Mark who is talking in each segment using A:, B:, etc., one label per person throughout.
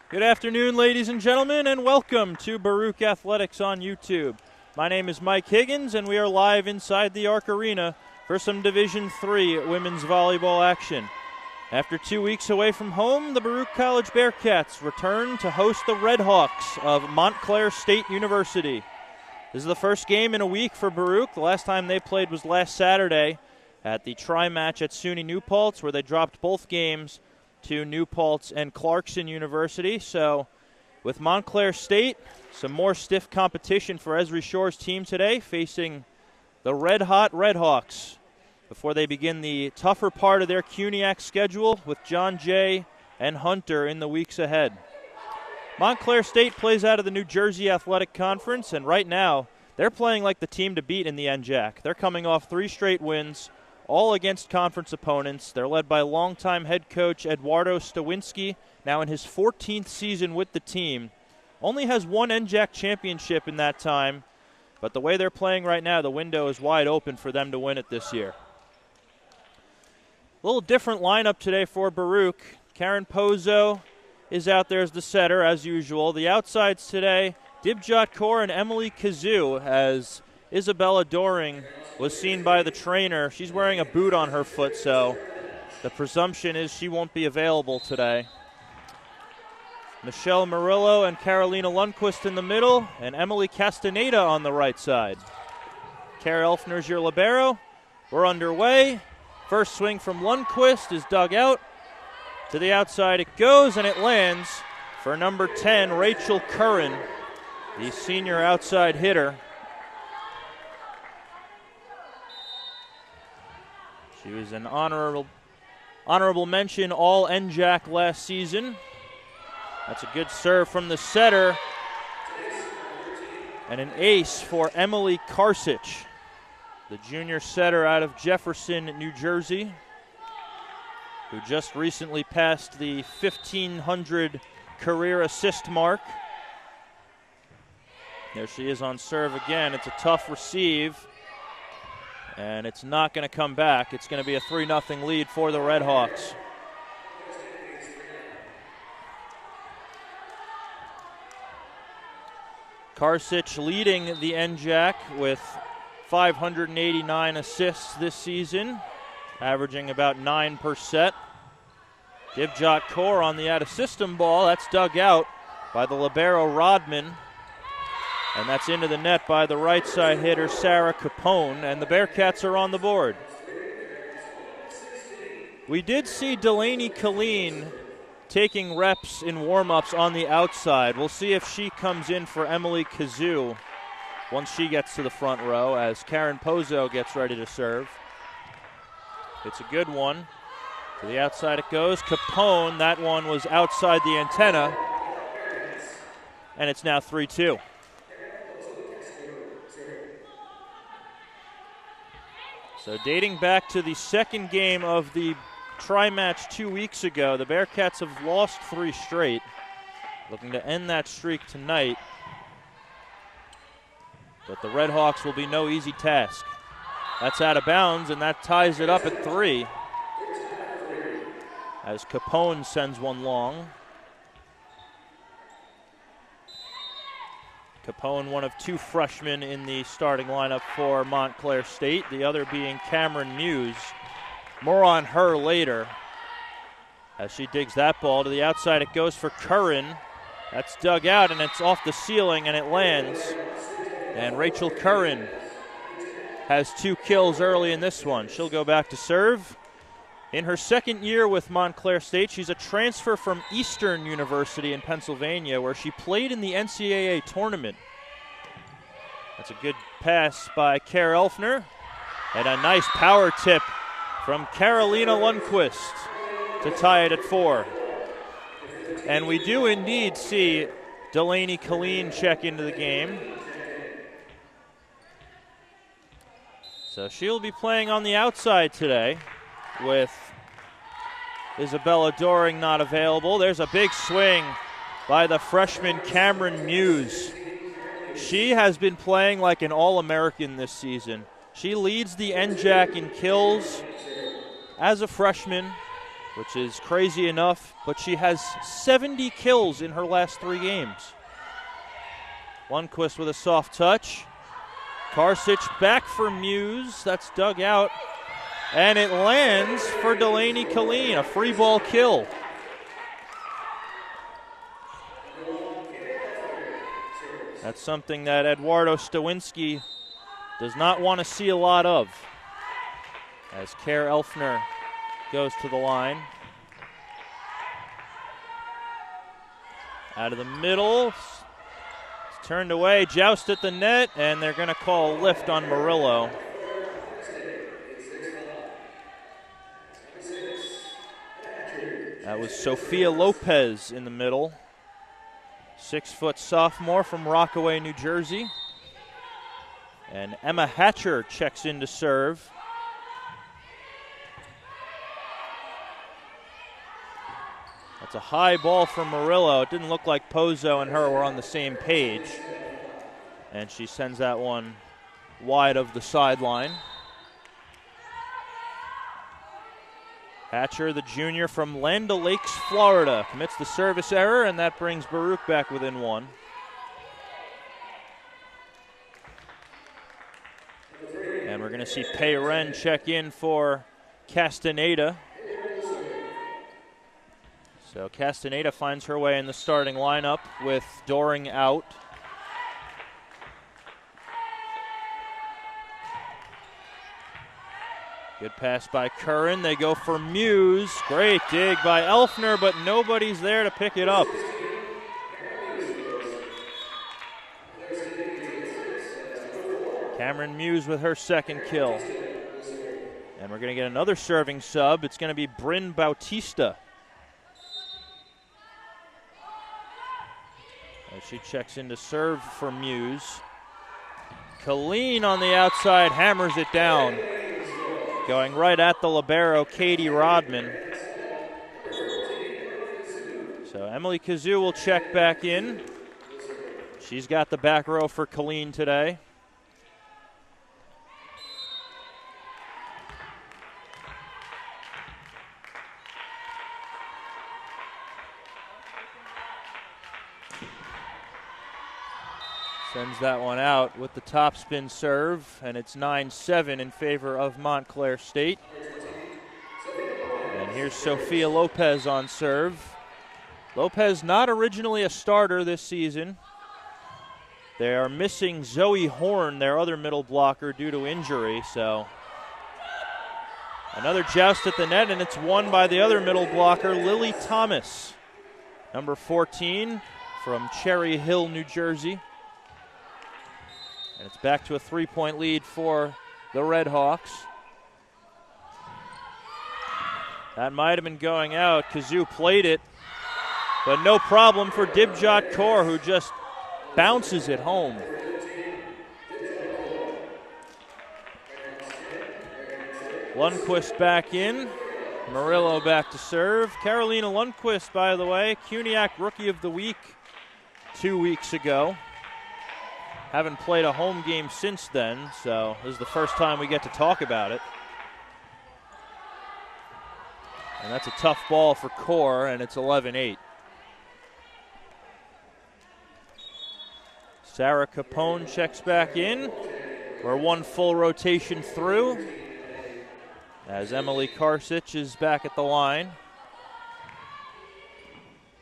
A: Good afternoon, ladies and gentlemen, and welcome to Baruch Athletics on YouTube. My name is Mike Higgins, and we are live inside the Arc Arena for some Division III women's volleyball action. After 2 weeks away from home, the Baruch College Bearcats return to host the Red Hawks of Montclair State University. This is the first game in a week for Baruch. The last time they played was last Saturday at the tri-match at SUNY New Paltz, where they dropped both games to New Paltz and Clarkson University. So with Montclair State, some more stiff competition for Esri Shore's team today, facing the red-hot Red Hawks before they begin the tougher part of their CUNYAC schedule with John Jay and Hunter in the weeks ahead. Montclair State plays out of the New Jersey Athletic Conference, and right now they're playing like the team to beat in the NJAC. They're coming off 3 straight wins, all against conference opponents. They're led by longtime head coach Eduardo Stawinski, now in his 14th season with the team. Only has 1 NJAC championship in that time, but the way they're playing right now, the window is wide open for them to win it this year. A little different lineup today for Baruch. Karen Pozo is out there as the setter, as usual. The outsides today, Dibjot, Kaur, and Emily Kazoo, as Isabella Doring was seen by the trainer. She's wearing a boot on her foot, so the presumption is she won't be available today. Michelle Murillo and Karolina Lundqvist in the middle, and Emily Castaneda on the right side. Kara Elfner's your libero. We're underway. First swing from Lundqvist is dug out. To the outside it goes, and it lands for number 10, Rachel Curran, the senior outside hitter. She was an honorable mention all NJAC last season. That's a good serve from the setter. And an ace for Emily Karsich, the junior setter out of Jefferson, New Jersey, who just recently passed the 1,500 career assist mark. There she is on serve again. It's a tough receive, and it's not going to come back. It's going to be a 3-0 lead for the Red Hawks. Karsich leading the NJAC with 589 assists this season, averaging about 9 per set. Dibjot Kaur on the out-of-system ball. That's dug out by the libero Rodman. And that's into the net by the right side hitter, Sarah Capone, and the Bearcats are on the board. We did see Delaney Killeen taking reps in warm-ups on the outside. We'll see if she comes in for Emily Kazoo once she gets to the front row as Karen Pozo gets ready to serve. It's a good one. To the outside it goes. Capone, that one was outside the antenna. And it's now 3-2. So dating back to the second game of the tri-match 2 weeks ago, the Bearcats have lost 3 straight. Looking to end that streak tonight. But the Red Hawks will be no easy task. That's out of bounds, and that ties it up at 3. As Capone sends one long. Capone, one of two freshmen in the starting lineup for Montclair State, the other being Cameron Muse. More on her later as she digs that ball to the outside. It goes for Curran. That's dug out, and it's off the ceiling, and it lands. And Rachel Curran has 2 kills early in this one. She'll go back to serve. In her second year with Montclair State, she's a transfer from Eastern University in Pennsylvania, where she played in the NCAA tournament. That's a good pass by Kaur Elfner, and a nice power tip from Karolina Lundqvist to tie it at 4. And we do indeed see Delaney Killeen check into the game. So she'll be playing on the outside today, with Isabella Doring not available. There's a big swing by the freshman Cameron Muse. She has been playing like an All-American this season. She leads the NJAC in kills as a freshman, which is crazy enough, but she has 70 kills in her last 3 games. Lundqvist with a soft touch. Karsic back for Muse. That's dug out. And it lands for Delaney Killeen, a free ball kill. That's something that Eduardo Stawinski does not want to see a lot of, as Kaur Elfner goes to the line. Out of the middle. It's turned away, joust at the net, and they're going to call a lift on Murillo. That was Sophia Lopez in the middle. 6-foot sophomore from Rockaway, New Jersey. And Emma Hatcher checks in to serve. That's a high ball from Murillo. It didn't look like Pozo and her were on the same page. And she sends that one wide of the sideline. Hatcher, the junior from Land O'Lakes, Florida, commits the service error, and that brings Baruch back within 1. And we're going to see Payren check in for Castaneda. So Castaneda finds her way in the starting lineup with Doring out. Good pass by Curran. They go for Muse. Great dig by Elfner, but nobody's there to pick it up. Cameron Muse with her second kill. And we're going to get another serving sub. It's going to be Bryn Bautista. As she checks in to serve for Muse. Killeen on the outside hammers it down. Going right at the libero, Katie Rodman. So Emily Kazoo will check back in. She's got the back row for Killeen today. Sends that one out with the topspin serve, and it's 9-7 in favor of Montclair State. And here's Sophia Lopez on serve. Lopez not originally a starter this season. They are missing Zoe Horn, their other middle blocker, due to injury. So another joust at the net, and it's won by the other middle blocker, Lily Thomas, number 14 from Cherry Hill, New Jersey. And it's back to a 3-point lead for the Red Hawks. That might have been going out. Kazoo played it, but no problem for Dibjot Kaur, who just bounces it home. Lundqvist back in. Murillo back to serve. Karolina Lundqvist, by the way, CUNYAC Rookie of the Week 2 weeks ago. Haven't played a home game since then, so this is the first time we get to talk about it. And that's a tough ball for Kaur, and it's 11-8. Sarah Capone checks back in. We're one full rotation through as Emily Karsich is back at the line.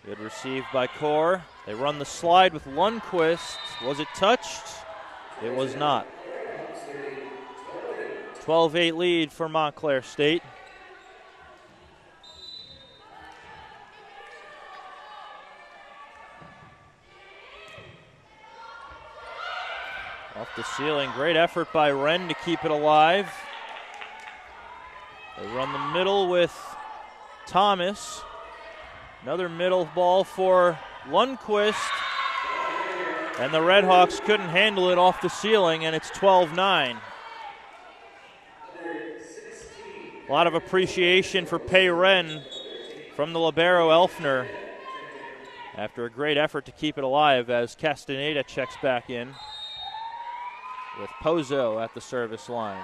A: Good receive by Kaur. They run the slide with Lundqvist. Was it touched? It was not. 12-8 lead for Montclair State. Off the ceiling, great effort by Wren to keep it alive. They run the middle with Thomas. Another middle ball for Lundqvist. And the Redhawks couldn't handle it off the ceiling, and it's 12-9. A lot of appreciation for Pei Wren from the libero Elfner after a great effort to keep it alive as Castaneda checks back in with Pozo at the service line.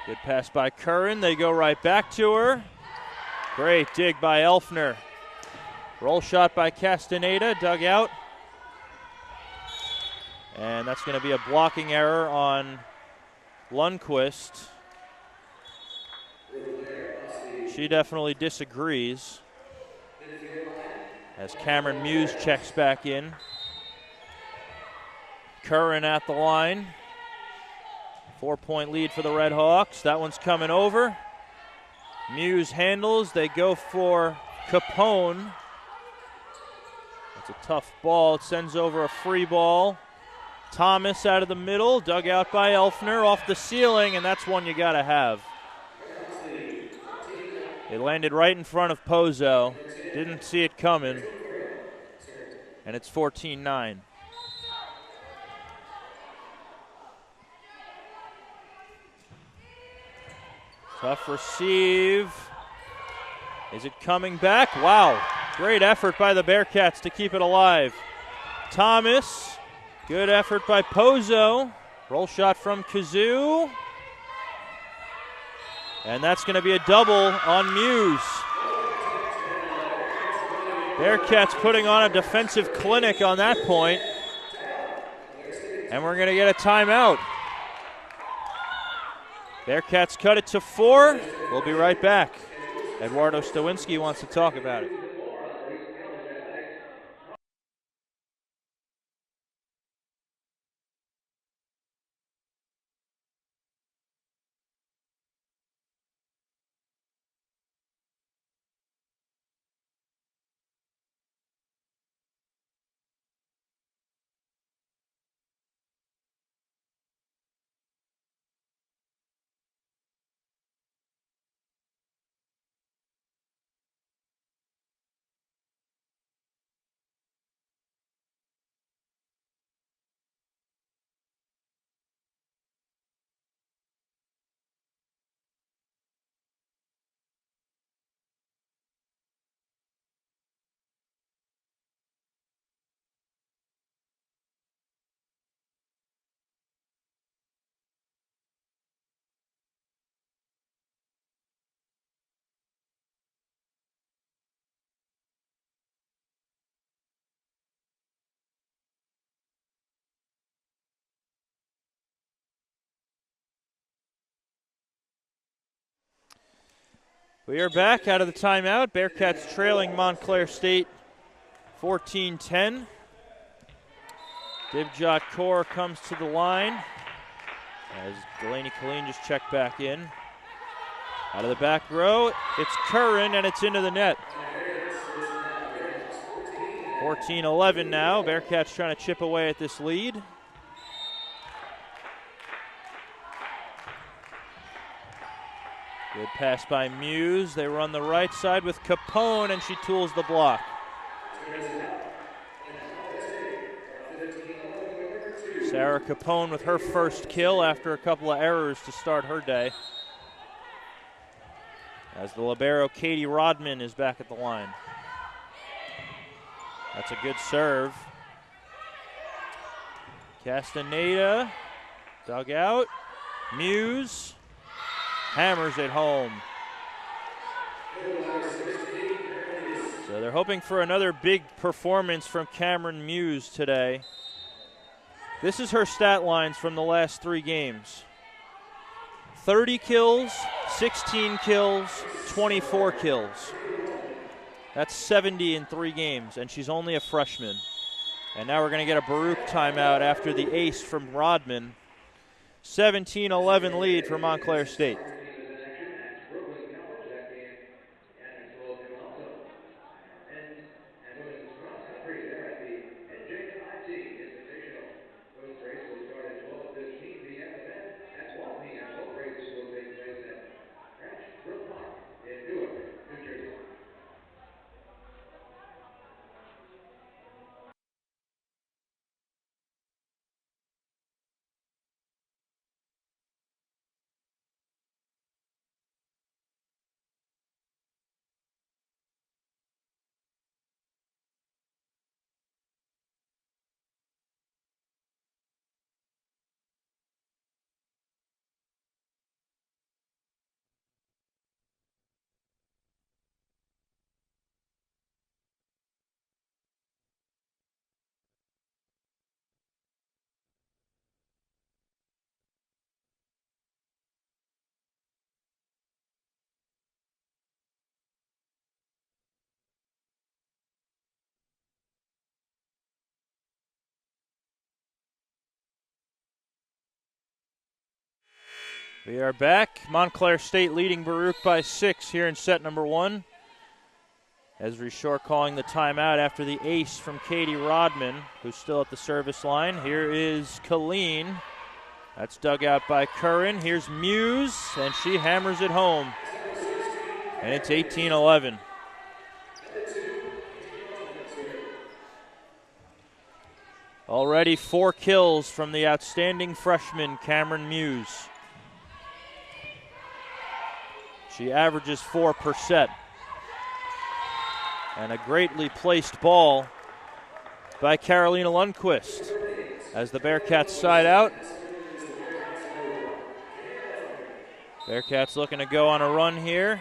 A: Good pass by Curran. They go right back to her. Great dig by Elfner. Roll shot by Castaneda, dug out. And that's going to be a blocking error on Lundqvist. She definitely disagrees as Cameron Muse checks back in. Curran at the line. 4-point lead for the Redhawks. That one's coming over. Muse handles. They go for Capone. That's a tough ball. It sends over a free ball. Thomas out of the middle. Dug out by Elfner off the ceiling, and that's one you got to have. It landed right in front of Pozo. Didn't see it coming. And it's 14-9. Tough receive. Is it coming back? Wow. Great effort by the Bearcats to keep it alive. Thomas. Good effort by Pozo. Roll shot from Kazoo. And that's going to be a double on Muse. Bearcats putting on a defensive clinic on that point. And we're going to get a timeout. Bearcats cut it to 4. We'll be right back. Eduardo Stawinski wants to talk about it. We are back out of the timeout. Bearcats trailing Montclair State 14-10. Dibjot Kaur comes to the line as Delaney Killeen just checked back in. Out of the back row, it's Curran, and it's into the net. 14-11 now. Bearcats trying to chip away at this lead. Good pass by Muse. They run the right side with Capone, and she tools the block. Sarah Capone with her first kill after a couple of errors to start her day. As the libero Katie Rodman is back at the line. That's a good serve. Castaneda, dug out. Muse hammers it home. So they're hoping for another big performance from Cameron Muse today. This is her stat lines from the last 3 games. 30 kills, 16 kills, 24 kills. That's 70 in 3 games, and she's only a freshman. And now we're going to get a Baruch timeout after the ace from Rodman. 17-11 lead for Montclair State. We are back. Montclair State leading Baruch by 6 here in set number 1. Ezri Shore calling the timeout after the ace from Katie Rodman, who's still at the service line. Here is Killeen. That's dug out by Curran. Here's Muse, and she hammers it home. And it's 18-11. Already 4 kills from the outstanding freshman Cameron Muse. She averages 4 per set. And a greatly placed ball by Karolina Lundqvist as the Bearcats side out. Bearcats looking to go on a run here.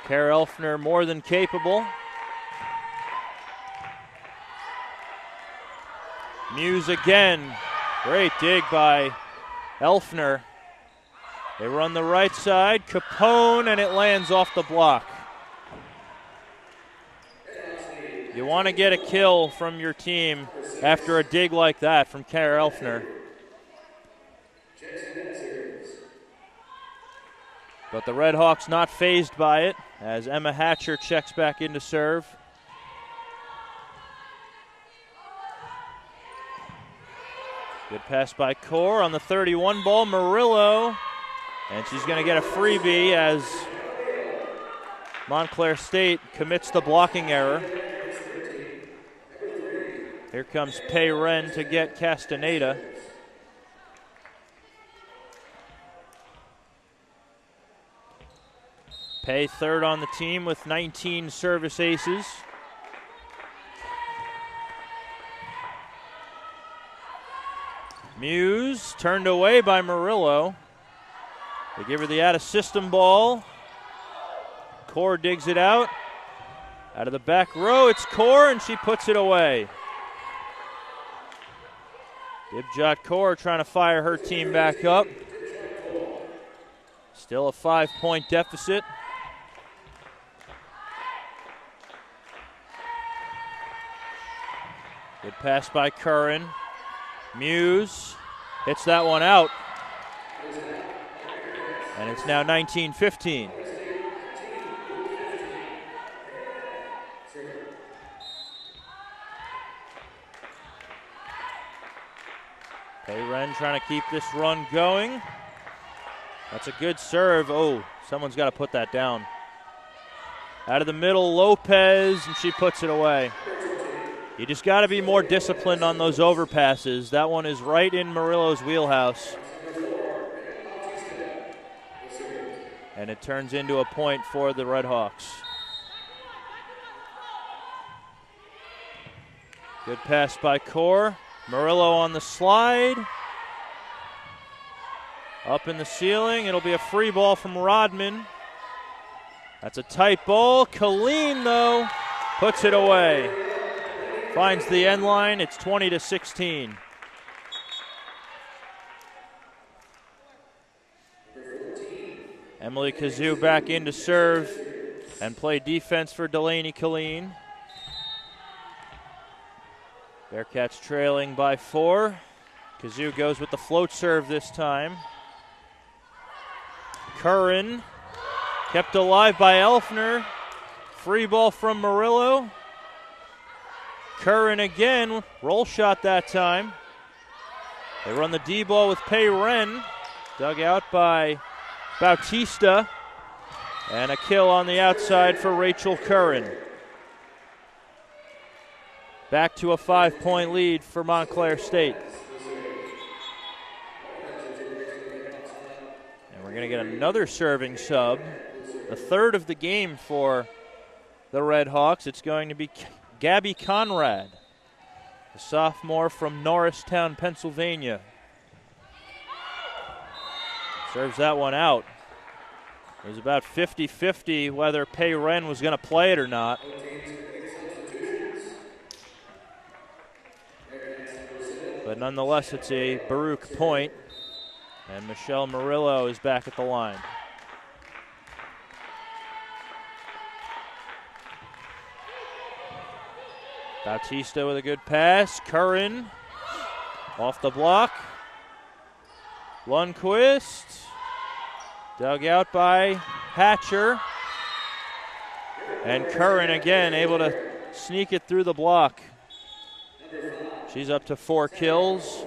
A: Kara Elfner more than capable. Muse again. Great dig by Elfner. They run the right side. Capone, and it lands off the block. You want to get a kill from your team after a dig like that from Kara Elfner. But the Red Hawks not fazed by it as Emma Hatcher checks back in to serve. Good pass by Kaur on the 31 ball. Murillo. And she's going to get a freebie as Montclair State commits the blocking error. Here comes Pei Ren to get Castaneda. Pei third on the team with 19 service aces. Muse turned away by Murillo. They give her the out-of-system ball. Kaur digs it out. Out of the back row, it's Kaur, and she puts it away. Dibjot Kaur trying to fire her team back up. Still a 5-point deficit. Good pass by Curran. Muse hits that one out. And it's now 19-15. Pei Ren trying to keep this run going. That's a good serve. Oh, someone's got to put that down. Out of the middle, Lopez, and she puts it away. You just got to be more disciplined on those overpasses. That one is right in Murillo's wheelhouse. And it turns into a point for the Red Hawks. Good pass by Kaur. Murillo on the slide. Up in the ceiling. It'll be a free ball from Rodman. That's a tight ball. Killeen, though, puts it away. Finds the end line. It's 20-16. Emily Kazoo back in to serve and play defense for Delaney Killeen. Bearcats trailing by 4. Kazoo goes with the float serve this time. Curran kept alive by Elfner. Free ball from Murillo. Curran again, roll shot that time. They run the D ball with Pei Ren. Dug out by Bautista. And a kill on the outside for Rachel Curran. Back to a 5-point lead for Montclair State. And we're going to get another serving sub. The third of the game for the Red Hawks. It's going to be Gabby Conrad, a sophomore from Norristown, Pennsylvania. Serves that one out. It was about 50-50 whether Pei Ren was going to play it or not. But nonetheless, it's a Baruch point, and Michelle Murillo is back at the line. Bautista with a good pass. Curran off the block. Lundqvist dug out by Hatcher. And Curran again able to sneak it through the block. She's up to 4 kills.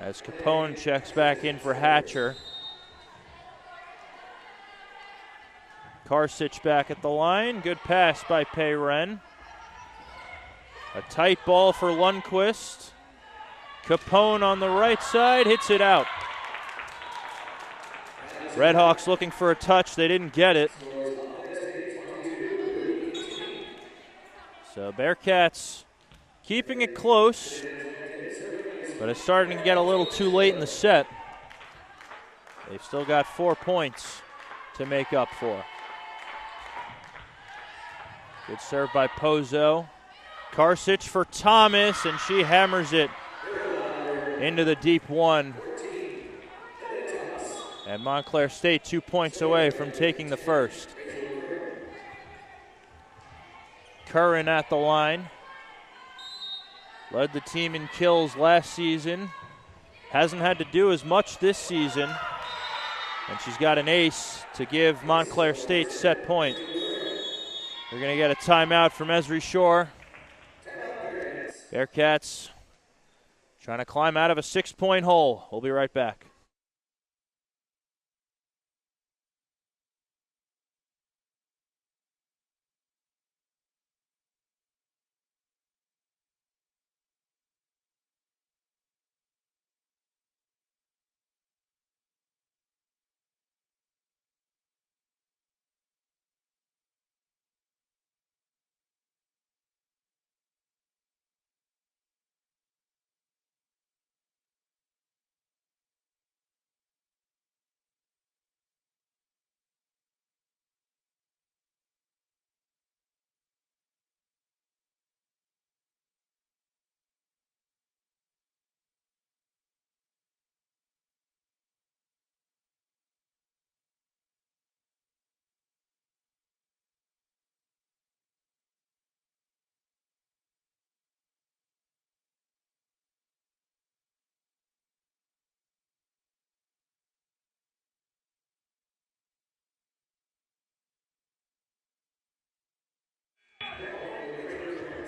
A: As Capone checks back in for Hatcher. Karsich back at the line. Good pass by Pei Ren. A tight ball for Lundqvist. Capone on the right side, hits it out. Redhawks looking for a touch, they didn't get it. So Bearcats keeping it close, but it's starting to get a little too late in the set. They've still got 4 points to make up for. Good serve by Pozo. Karsich for Thomas, and she hammers it into the deep one. And Montclair State 2 points away from taking the first. Curran at the line. Led the team in kills last season. Hasn't had to do as much this season. And she's got an ace to give Montclair State set point. We're going to get a timeout from Esri Shore. Bearcats trying to climb out of a 6-point hole. We'll be right back.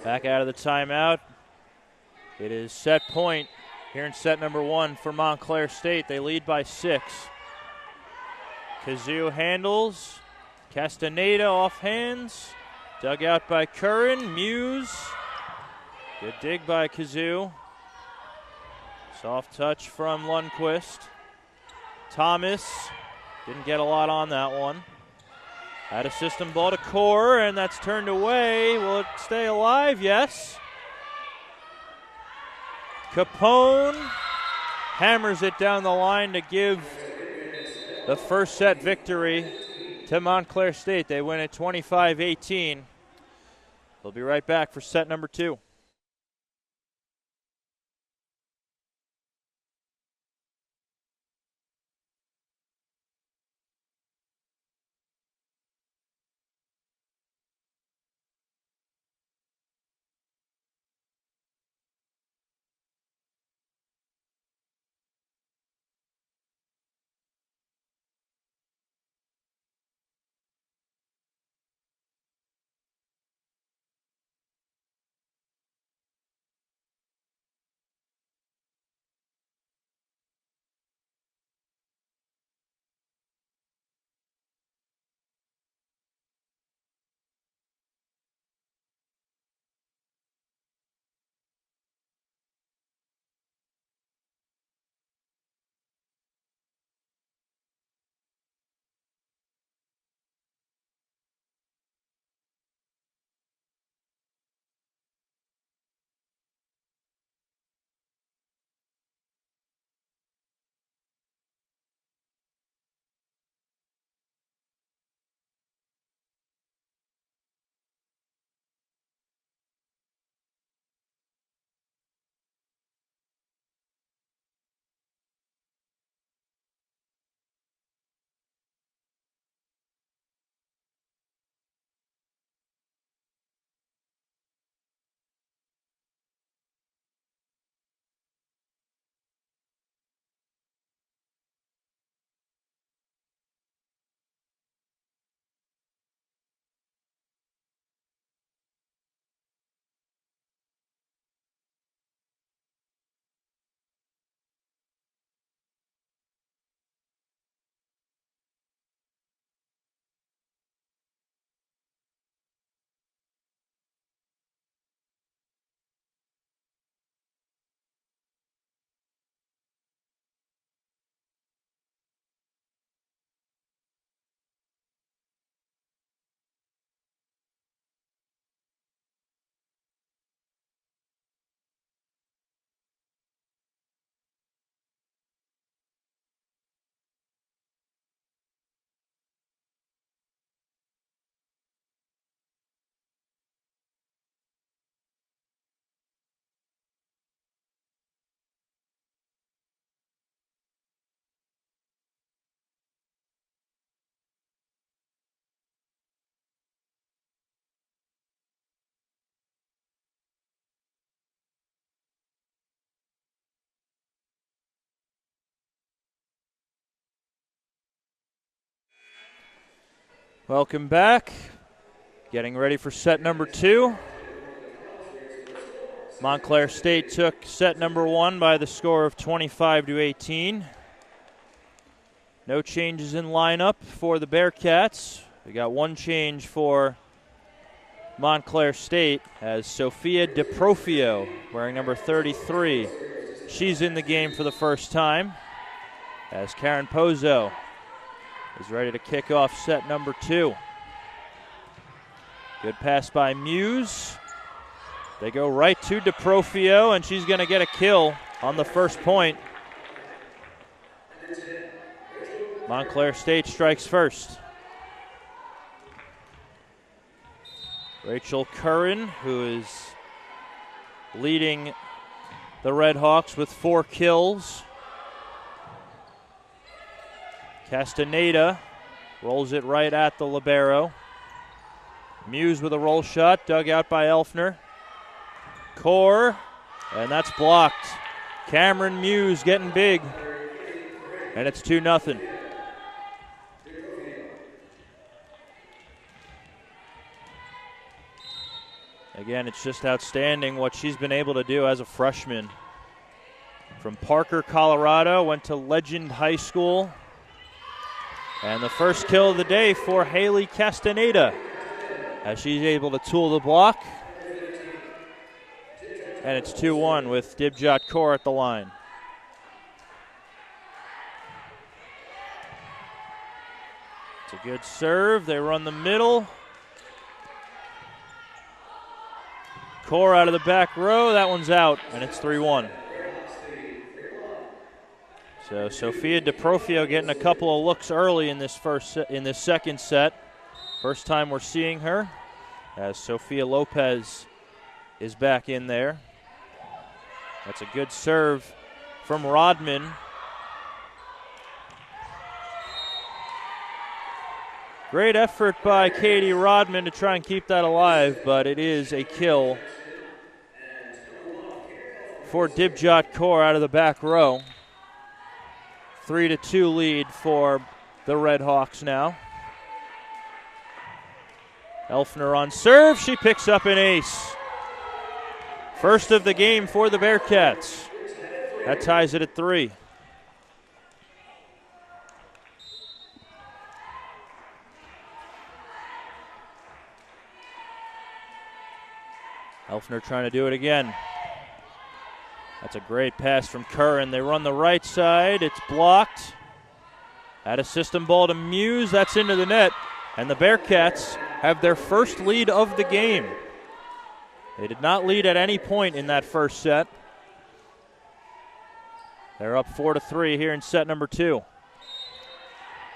A: Back out of the timeout. It is set point here in set number 1 for Montclair State. They lead by 6. Kazoo handles. Castaneda off hands. Dug out by Curran. Muse. Good dig by Kazoo. Soft touch from Lundqvist. Thomas didn't get a lot on that one. Had a system ball to Kaur, and that's turned away. Will it stay alive? Yes. Capone hammers it down the line to give the first set victory to Montclair State. They win it 25-18. They'll be right back for set number 2. Welcome back. Getting ready for set number 2. Montclair State took set number 1 by the score of 25-18. No changes in lineup for the Bearcats. We got one change for Montclair State as Sophia DiProfio, wearing number 33. She's in the game for the first time as Karen Pozo is ready to kick off set number 2. Good pass by Muse. They go right to DiProfio, and she's going to get a kill on the first point. Montclair State strikes first. Rachel Curran, who is leading the Red Hawks with 4 kills. Castaneda rolls it right at the libero. Muse with a roll shot, dug out by Elfner. Kaur, and that's blocked. Cameron Muse getting big, and it's 2-0. Again, it's just outstanding what she's been able to do as a freshman. From Parker, Colorado, went to Legend High School. And the first kill of the day for Haley Castaneda as she's able to tool the block. And it's 2-1 with Dibjot Kaur at the line. It's a good serve. They run the middle. Kaur out of the back row. That one's out, and it's 3-1. So Sophia DiProfio getting a couple of looks early in this second set. First time we're seeing her, as Sophia Lopez is back in there. That's a good serve from Rodman. Great effort by Katie Rodman to try and keep that alive, but it is a kill for Dibjot Kaur out of the back row. 3-2 lead for the Red Hawks now. Elfner on serve. She picks up an ace. First of the game for the Bearcats. That ties it at 3. Elfner trying to do it again. That's a great pass from Curran. They run the right side. It's blocked. At a system ball to Muse. That's into the net. And the Bearcats have their first lead of the game. They did not lead at any point in that first set. They're up 4-3 here in set number 2.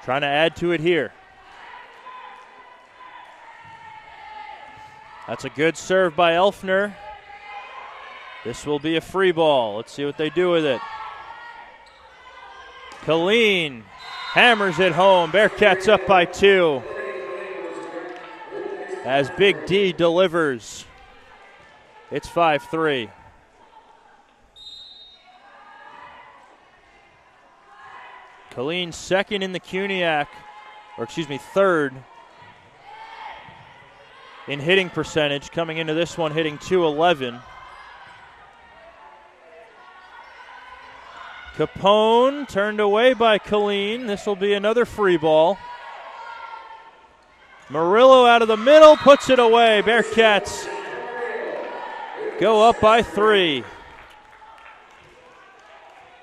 A: Trying to add to it here. That's a good serve by Elfner. This will be a free ball. Let's see what they do with it. Killeen hammers it home. Bearcats up by 2. As Big D delivers. It's 5-3. Killeen second in the Cuniac, third in hitting percentage. Coming into this one hitting .211. Capone turned away by Killeen. This will be another free ball. Murillo out of the middle, puts it away. Bearcats go up by 3.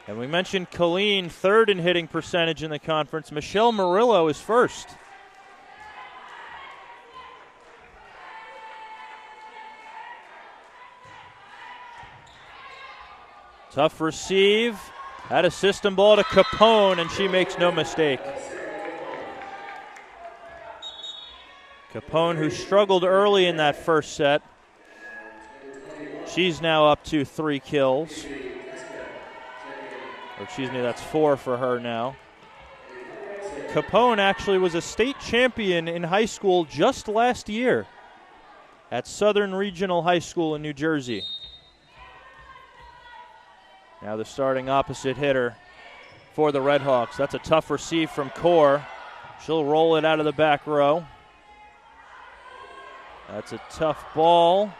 A: And we mentioned Killeen, third in hitting percentage in the conference. Michelle Murillo is first. Tough receive. At a system ball to Capone, and she makes no mistake. Capone, who struggled early in that first set. She's now up to 3 kills. That's 4 for her now. Capone actually was a state champion in high school just last year at Southern Regional High School in New Jersey. Now the starting opposite hitter for the Red Hawks. That's a tough receive from Kaur. She'll roll it out of the back row. That's a tough ball.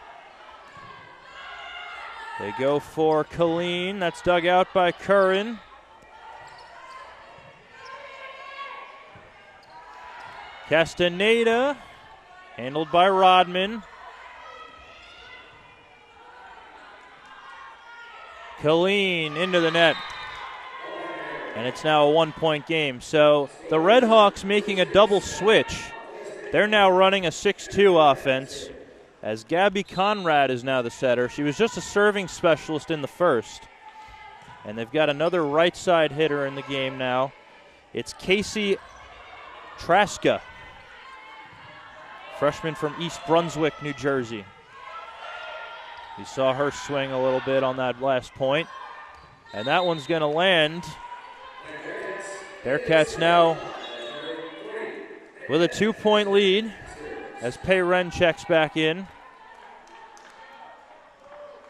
A: They go for Killeen. That's dug out by Curran. Castaneda, handled by Rodman. Killeen into the net. And it's now a 1-point game. So the Red Hawks making a double switch. They're now running a 6-2 offense as Gabby Conrad is now the setter. She was just a serving specialist in the first. And they've got another right side hitter in the game now. It's Casey Traska, freshman from East Brunswick, New Jersey. You saw her swing a little bit on that last point. And that one's going to land. Bearcats now with a 2-point lead as Pei Ren checks back in.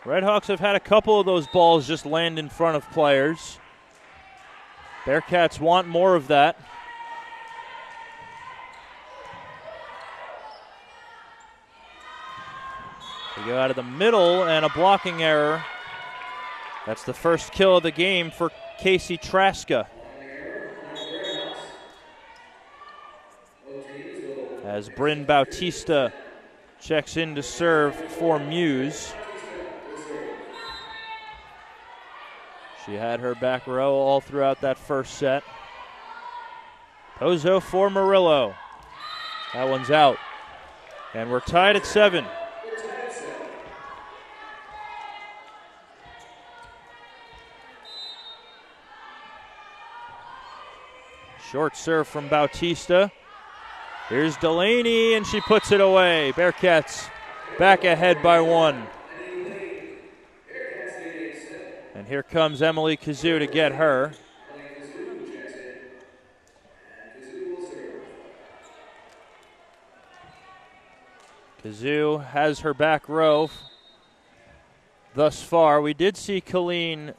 A: Red Hawks have had a couple of those balls just land in front of players. Bearcats want more of that. They go out of the middle and a blocking error. That's the first kill of the game for Casey Traska. As Bryn Bautista checks in to serve for Muse. She had her back row all throughout that first set. Pozo for Murillo. That one's out. And we're tied at 7. Short serve from Bautista. Here's Delaney, and she puts it away. Bearcats back ahead by 1. And here comes Emily Kazoo to get her. Kazoo has her back row thus far. We did see Killeen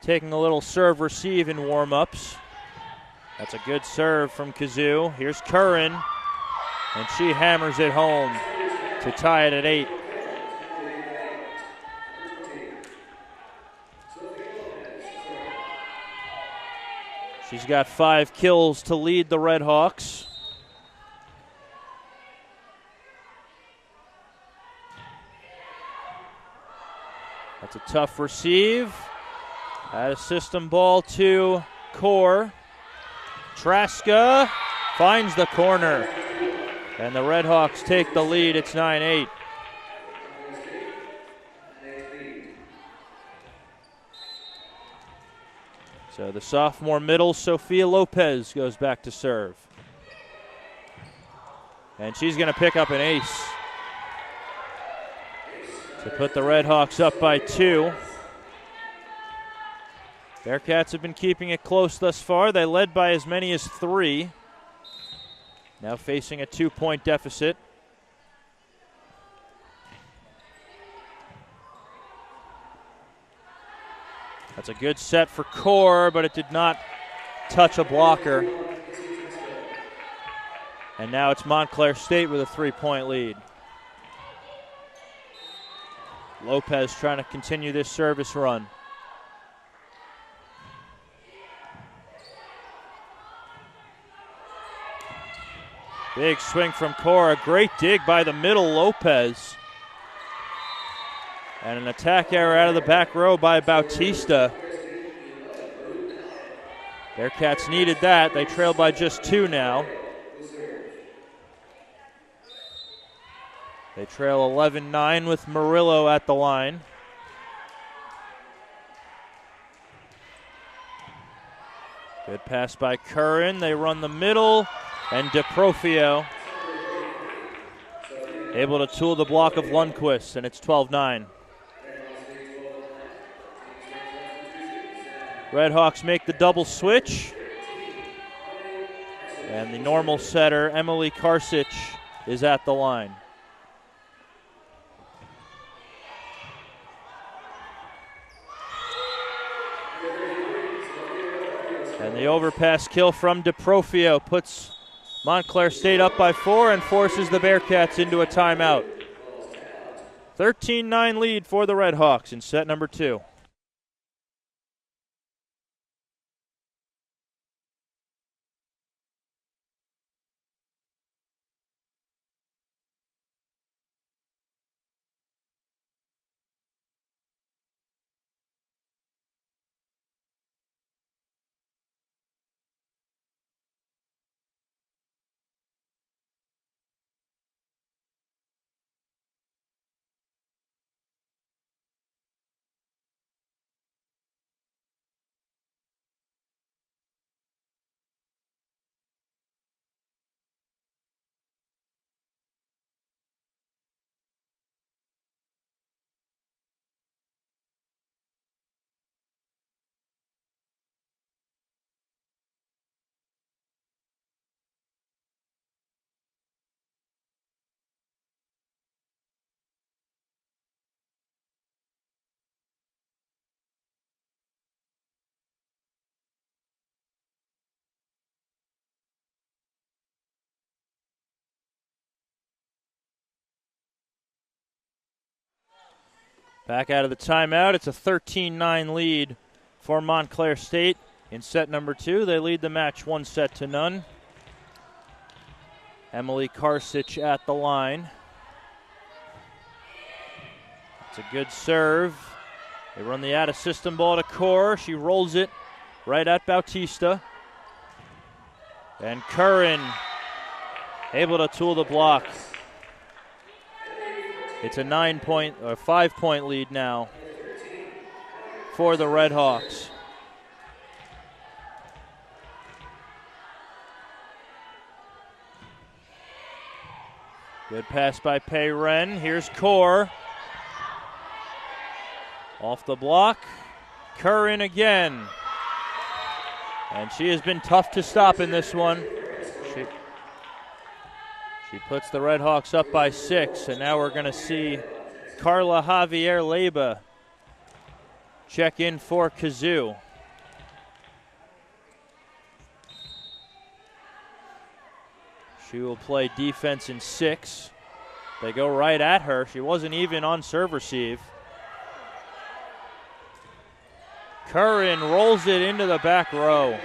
A: taking a little serve receive in warm-ups. That's a good serve from Kazoo. Here's Curran, and she hammers it home to tie it at 8. She's got 5 kills to lead the Red Hawks. That's a tough receive. Out of system ball to Kaur. Traska finds the corner. And the Red Hawks take the lead. It's 9-8. So the sophomore middle, Sophia Lopez, goes back to serve. And she's going to pick up an ace to put the Red Hawks up by 2. Bearcats have been keeping it close thus far. They led by as many as 3. Now facing a 2-point deficit. That's a good set for Kaur, but it did not touch a blocker. And now it's Montclair State with a 3-point lead. Lopez trying to continue this service run. Big swing from Kaur. A great dig by the middle Lopez. And an attack error out of the back row by Bautista. Bearcats needed that. They trail by just 2 now. They trail 11-9 with Murillo at the line. Good pass by Curran. They run the middle, and DeProfio able to tool the block of Lundqvist, and it's 12-9. Red Hawks make the double switch. And the normal setter, Emily Karsic, is at the line. And the overpass kill from DeProfio puts Montclair State up by 4 and forces the Bearcats into a timeout. 13-9 lead for the Red Hawks in set number 2. Back out of the timeout. It's a 13-9 lead for Montclair State. In set number 2, they lead the match 1-0. Emily Karsic at the line. It's a good serve. They run the out-of-system ball to Kaur. She rolls it right at Bautista. And Curran able to tool the block. It's a 5-point lead now for the Red Hawks. Good pass by Payren. Here's Kaur. Off the block. Curran again. And she has been tough to stop in this one. She puts the Red Hawks up by 6, and now we're going to see Carla Javier Leyba check in for Kazoo. She will play defense in 6. They go right at her. She wasn't even on serve receive. Curran rolls it into the back row.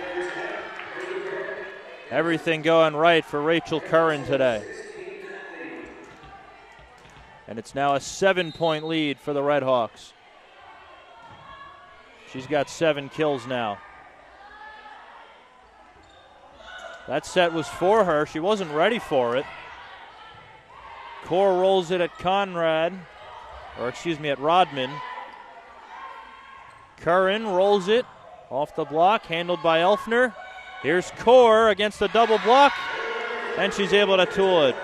A: Everything going right for Rachel Curran today. And it's now a 7-point lead for the Red Hawks. She's got 7 kills now. That set was for her. She wasn't ready for it. Kaur rolls it at at Rodman. Curran rolls it off the block, handled by Elfner. Here's Kaur against the double block, and she's able to tool it.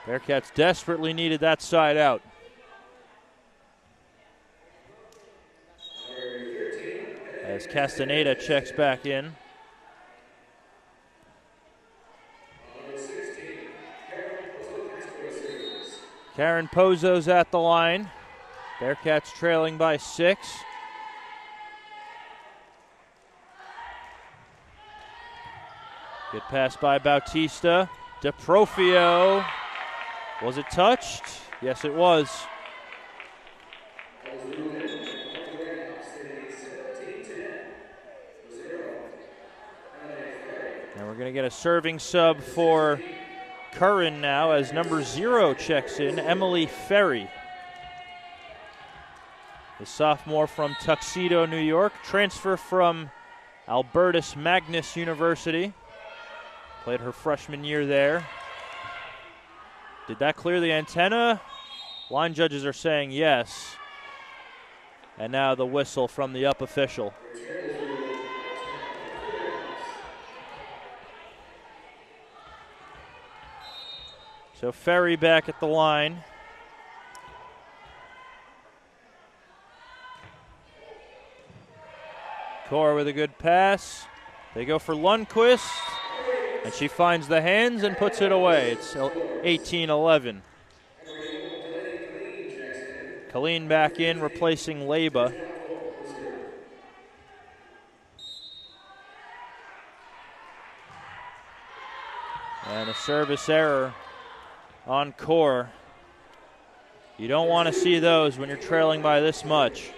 A: Bearcats desperately needed that side out. As Castaneda checks back in. Karen Pozo's at the line. Bearcats trailing by 6. Good pass by Bautista. DeProfio. Was it touched? Yes, it was. And we're going to get a serving sub for Curran now as number 0 checks in, Emily Ferry. The sophomore from Tuxedo, New York, transfer from Albertus Magnus University. Played her freshman year there. Did that clear the antenna? Line judges are saying yes. And now the whistle from the up official. So Ferry back at the line. Kaur with a good pass. They go for Lundqvist, and she finds the hands and puts it away. It's 18-11. Killeen back in, replacing Leyba. And a service error on Kaur. You don't want to see those when you're trailing by this much.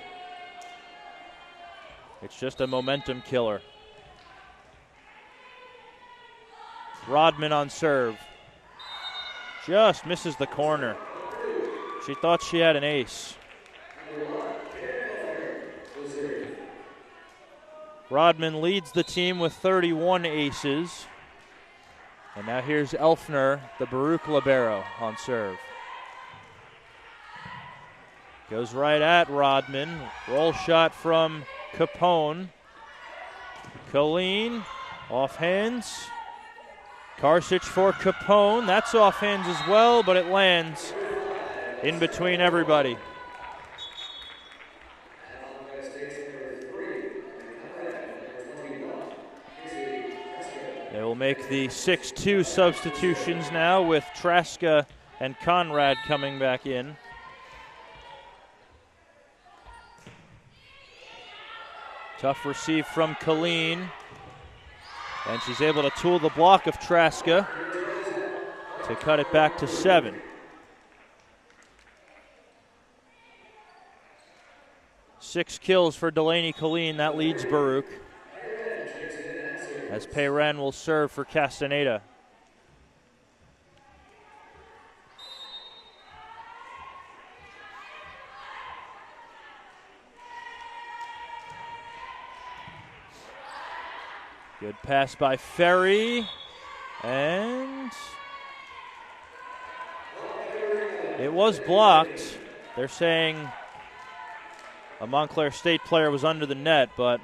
A: It's just a momentum killer. Rodman on serve. Just misses the corner. She thought she had an ace. Rodman leads the team with 31 aces. And now here's Elfner, the Baruch libero, on serve. Goes right at Rodman. Roll shot from Capone. Killeen, off hands. Karsic for Capone. That's off hands as well, but it lands in between everybody. They will make the 6-2 substitutions now with Traska and Conrad coming back in. Tough receive from Killeen. And she's able to tool the block of Traska to cut it back to 7. Six kills for Delaney Killeen. That leads Baruch. As Payren will serve for Castaneda. Good pass by Ferry, and it was blocked. They're saying a Montclair State player was under the net, but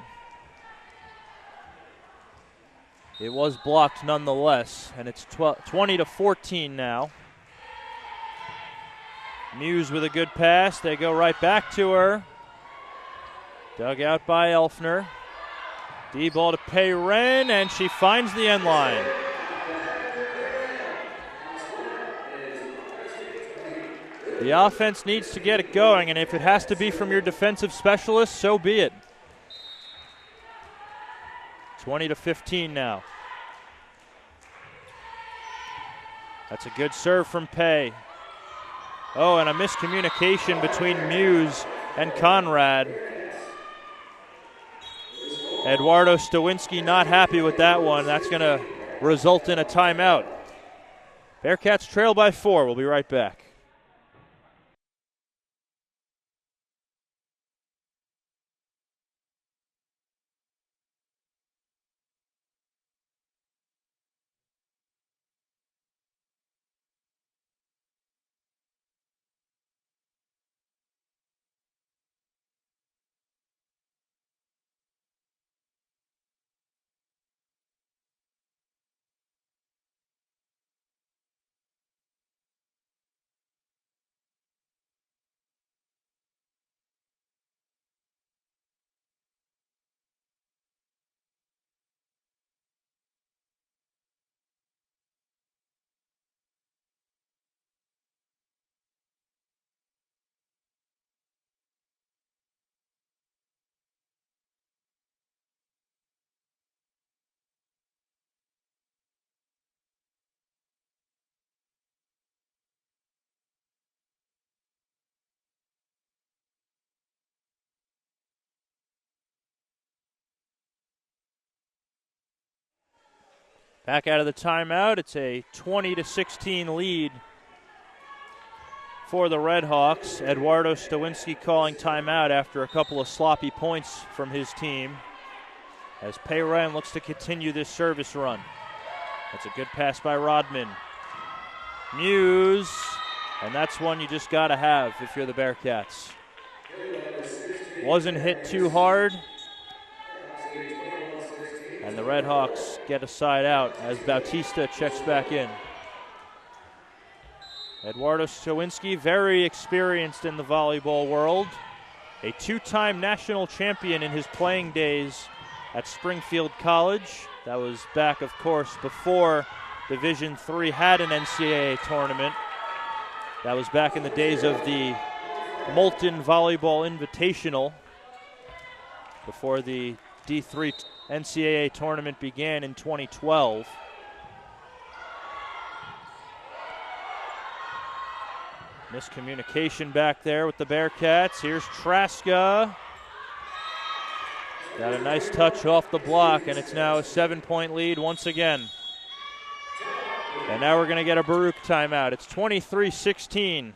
A: It was blocked nonetheless, and it's 20-14 now. Muse with a good pass. They go right back to her. Dug out by Elfner. D-ball to Payren, and she finds the end line. The offense needs to get it going, and if it has to be from your defensive specialist, so be it. 20-15 now. That's a good serve from Pay. Oh, and a miscommunication between Muse and Conrad. Eduardo Stawinski not happy with that one. That's going to result in a timeout. Bearcats trail by 4. We'll be right back. Back out of the timeout, it's a 20-16 lead for the Redhawks. Eduardo Stawinski calling timeout after a couple of sloppy points from his team as Payren looks to continue this service run. That's a good pass by Rodman. Muse, and that's one you just got to have if you're the Bearcats. Wasn't hit too hard. And the Redhawks get a side out as Bautista checks back in. Eduardo Stawinski, very experienced in the volleyball world. A two-time national champion in his playing days at Springfield College. That was back, of course, before Division III had an NCAA tournament. That was back in the days of the Moulton Volleyball Invitational, before the D3 NCAA tournament began in 2012. Miscommunication back there with the Bearcats. Here's Traska. Got a nice touch off the block, and it's now a 7-point lead once again. And now we're going to get a Baruch timeout. It's 23-16.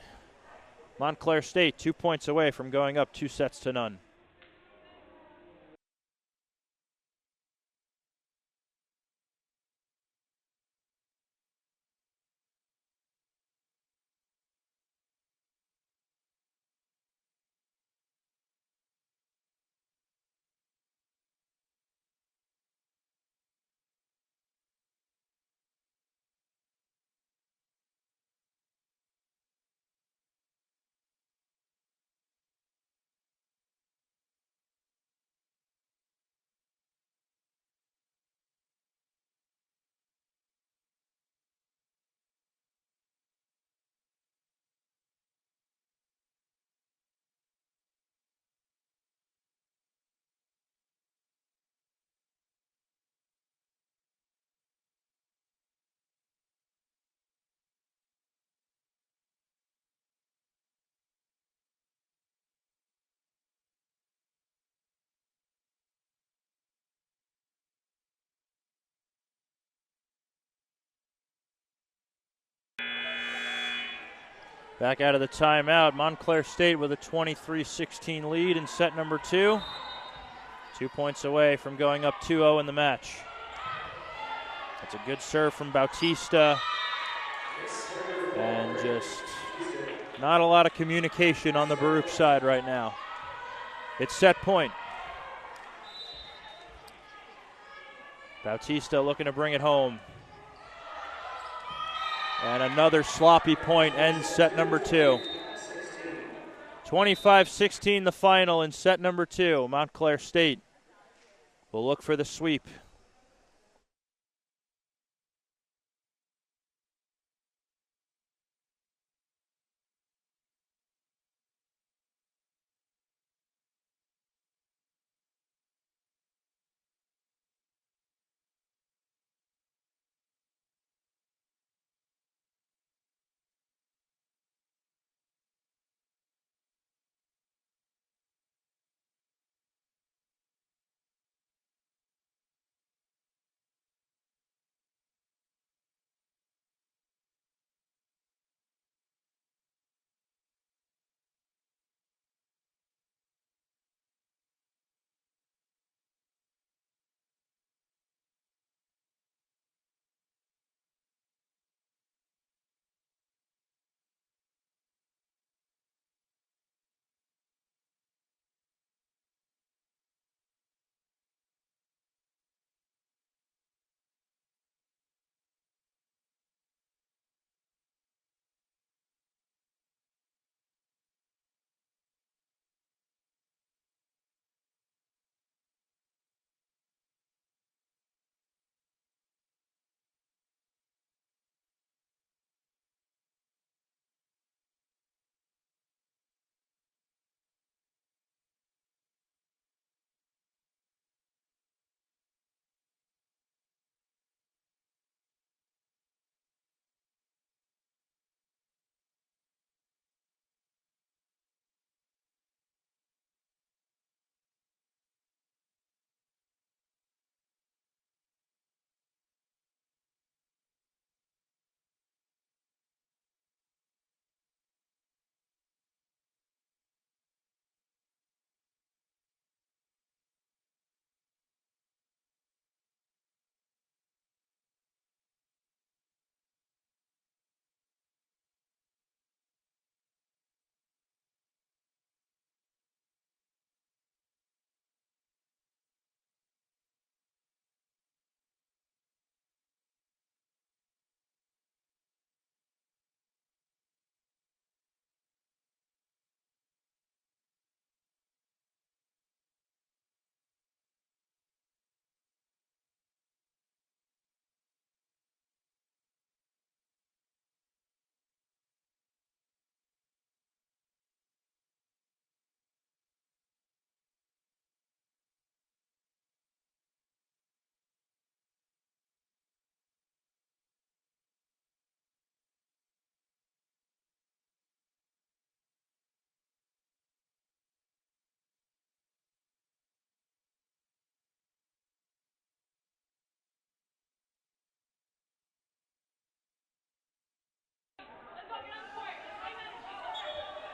A: Montclair State 2 points away from going up 2-0. Back out of the timeout, Montclair State with a 23-16 lead in set number 2. 2 points away from going up 2-0 in the match. That's a good serve from Bautista. And just not a lot of communication on the Baruch side right now. It's set point. Bautista looking to bring it home. And another sloppy point ends set number 2. 25-16 the final in set number 2. Montclair State will look for the sweep.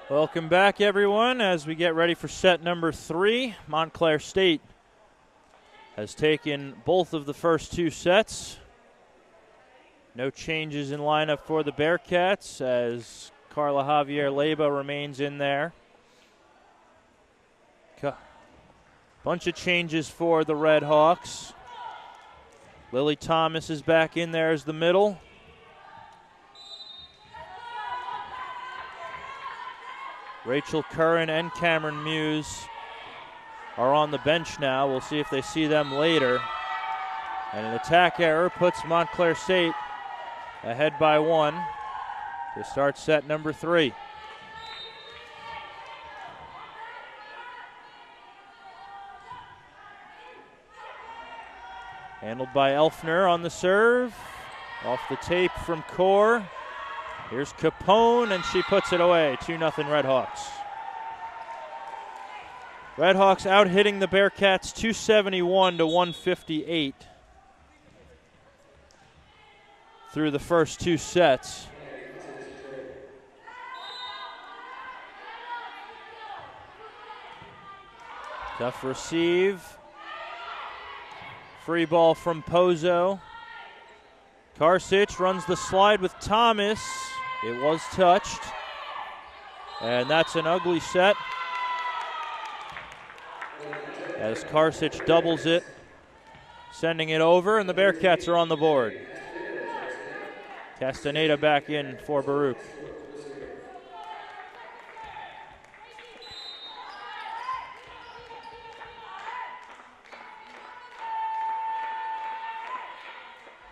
A: Welcome back, everyone, as we get ready for set number 3. Montclair State has taken both of the first 2 sets. No changes in lineup for the Bearcats as Carla Javier Leyba remains in there. Bunch of changes for the Red Hawks. Lily Thomas is back in there as the middle. Rachel Curran and Cameron Muse are on the bench now. We'll see if they see them later. And an attack error puts Montclair State ahead by 1 to start set number 3. Handled by Elfner on the serve. Off the tape from Kaur. Here's Capone, and she puts it away. 2-0 Red Hawks. Red Hawks out hitting the Bearcats 271 to 158 through the first 2 sets. Tough receive. Free ball from Pozo. Karsic runs the slide with Thomas. It was touched. And that's an ugly set as Karsic doubles it. sending it over, and the Bearcats are on the board. Castaneda back in for Baruch.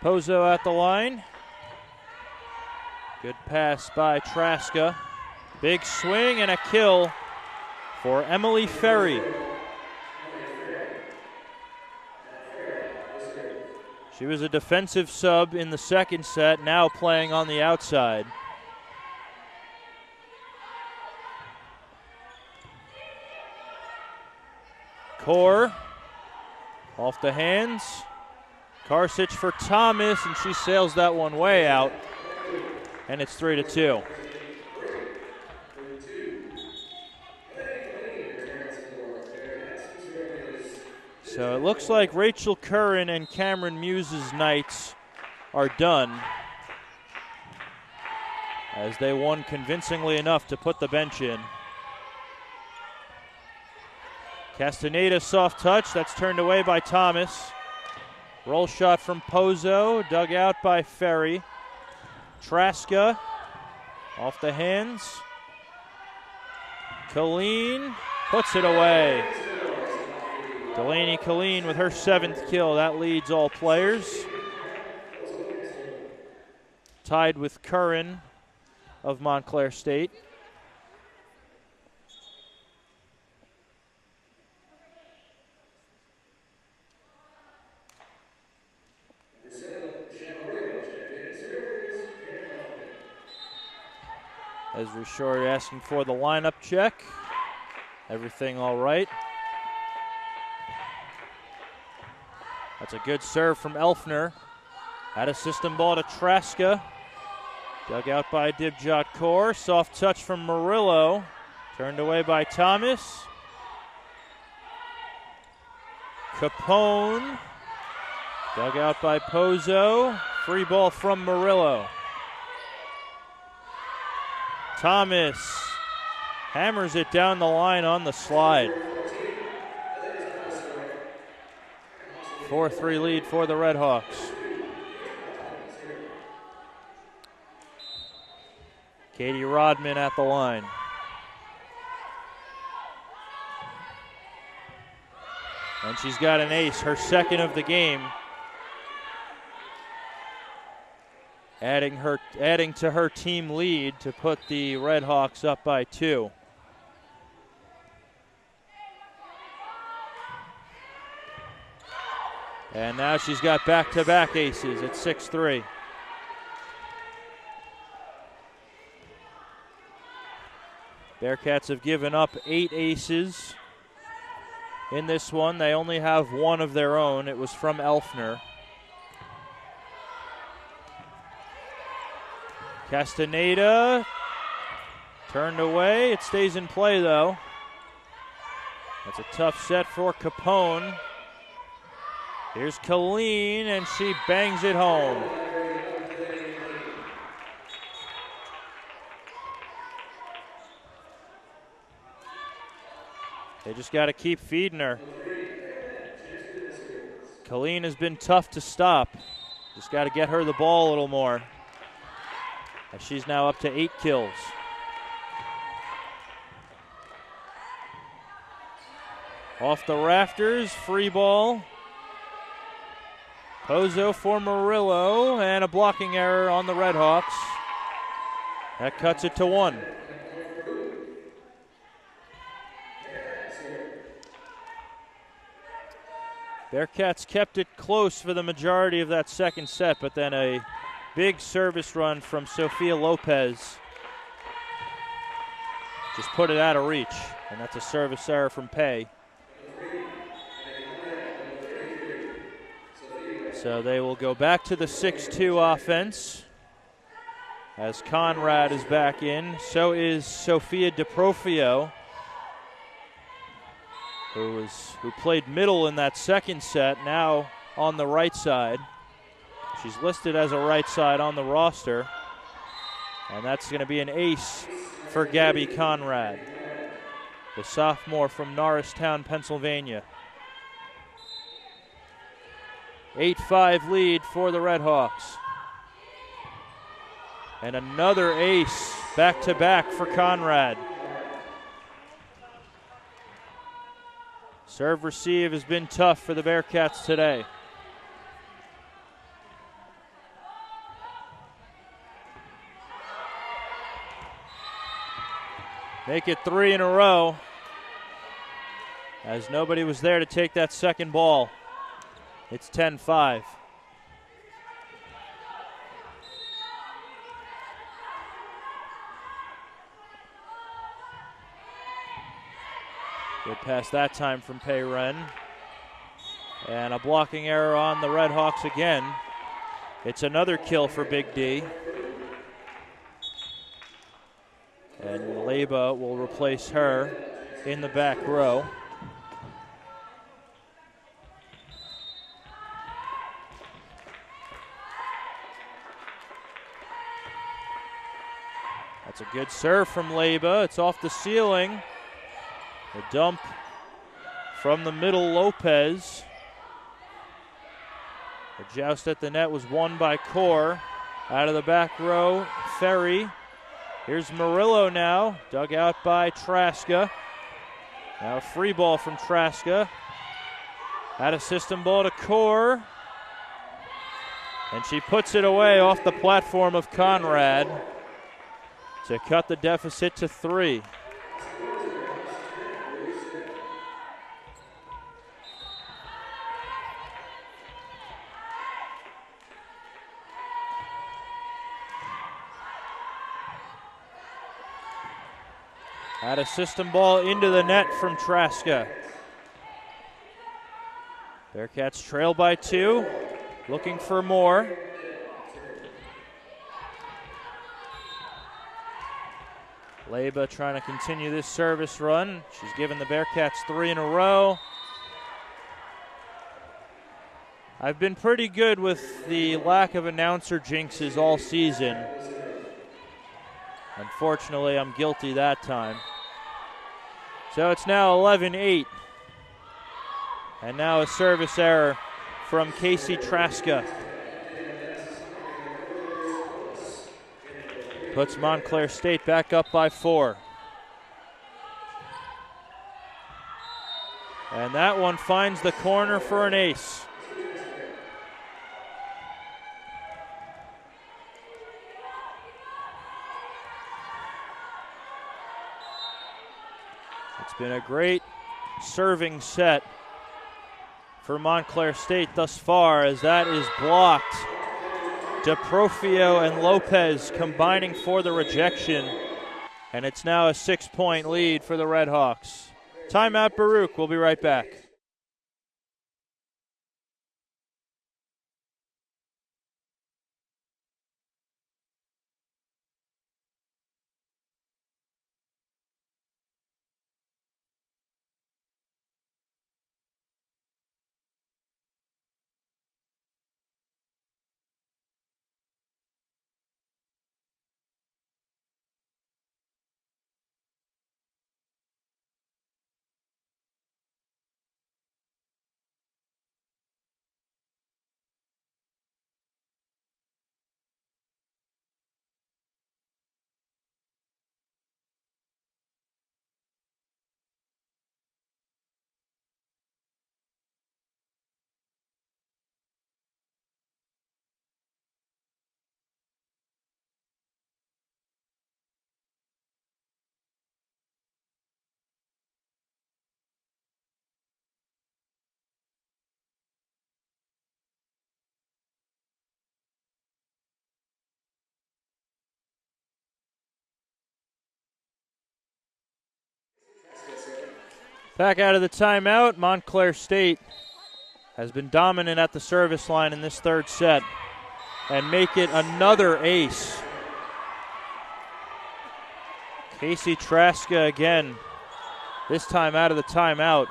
A: Pozo at the line. Good pass by Traska. Big swing and a kill for Emily Ferry. She was a defensive sub in the second set, now playing on the outside. Kaur off the hands. Karsic for Thomas, and she sails that one way out, and it's 3-2. So it looks like Rachel Curran and Cameron Muse's nights are done, as they won convincingly enough to put the bench in. Castaneda soft touch, that's turned away by Thomas. Roll shot from Pozo, dug out by Ferry. Traska off the hands. Killeen puts it away. Delaney Killeen with her 7th kill. That leads all players. Tied with Curran of Montclair State. Ezra Short asking for the lineup check. Everything all right. That's a good serve from Elfner. Had a system ball to Traska. Dug out by Dibjot Kaur. Soft touch from Murillo. Turned away by Thomas. Capone. Dug out by Pozo. Free ball from Murillo. Thomas hammers it down the line on the slide. 4-3 lead for the Redhawks. Katie Rodman at the line. And she's got an ace, her 2nd of the game. Adding to her team lead to put the Redhawks up by 2. And now she's got back-to-back aces at 6-3. Bearcats have given up 8 aces in this one. They only have one of their own. It was from Elfner. Castaneda turned away. It stays in play, though. That's a tough set for Capone. Here's Killeen, and she bangs it home. They just got to keep feeding her. Killeen has been tough to stop. Just got to get her the ball a little more. And she's now up to 8 kills. Off the rafters, free ball. Pozo for Murillo, and a blocking error on the Redhawks. That cuts it to 1. Bearcats kept it close for the majority of that second set, but then a big service run from Sofia Lopez just put it out of reach, and that's a service error from Pei. So they will go back to the 6-2 offense as Conrad is back in. So is Sophia DeProfio, who played middle in that second set, now on the right side. She's listed as a right side on the roster, and that's going to be an ace for Gabby Conrad, the sophomore from Norristown, Pennsylvania. 8-5 lead for the Redhawks. And another ace back-to-back for Conrad. Serve receive has been tough for the Bearcats today. Make it 3 in a row, as nobody was there to take that second ball. It's 10-5. Good pass that time from Payren. And a blocking error on the Redhawks again. It's another kill for Big D. And Leba will replace her in the back row. That's a good serve from Leba. It's off the ceiling. The dump from the middle, Lopez. The joust at the net was won by Kaur. Out of the back row, Ferry. Here's Murillo now, dug out by Traska. Now a free ball from Traska. Out of system ball to Kaur. And she puts it away off the platform of Conrad to cut the deficit to 3. Out of system ball into the net from Traska. Bearcats trail by 2, looking for more. Leba trying to continue this service run. She's given the Bearcats 3 in a row. I've been pretty good with the lack of announcer jinxes all season. Unfortunately, I'm guilty that time. So it's now 11-8. And now a service error from Casey Traska. Puts Montclair State back up by 4. And that one finds the corner for an ace. It's been a great serving set for Montclair State thus far, as that is blocked. DeProfio and Lopez combining for the rejection. And it's now a 6-point lead for the Redhawks. Timeout, Baruch. We'll be right back. Back out of the timeout, Montclair State has been dominant at the service line in this third set and make it another ace. Casey Traska again, this time out of the timeout.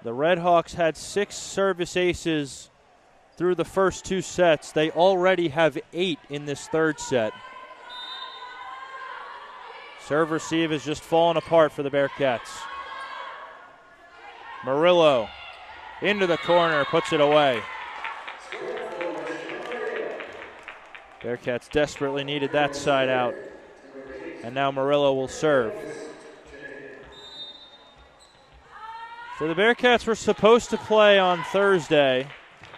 A: The Redhawks had 6 service aces through the first 2 sets. They already have 8 in this third set. Serve receive has just fallen apart for the Bearcats. Murillo into the corner, puts it away. Bearcats desperately needed that side out. And now Murillo will serve. So the Bearcats were supposed to play on Thursday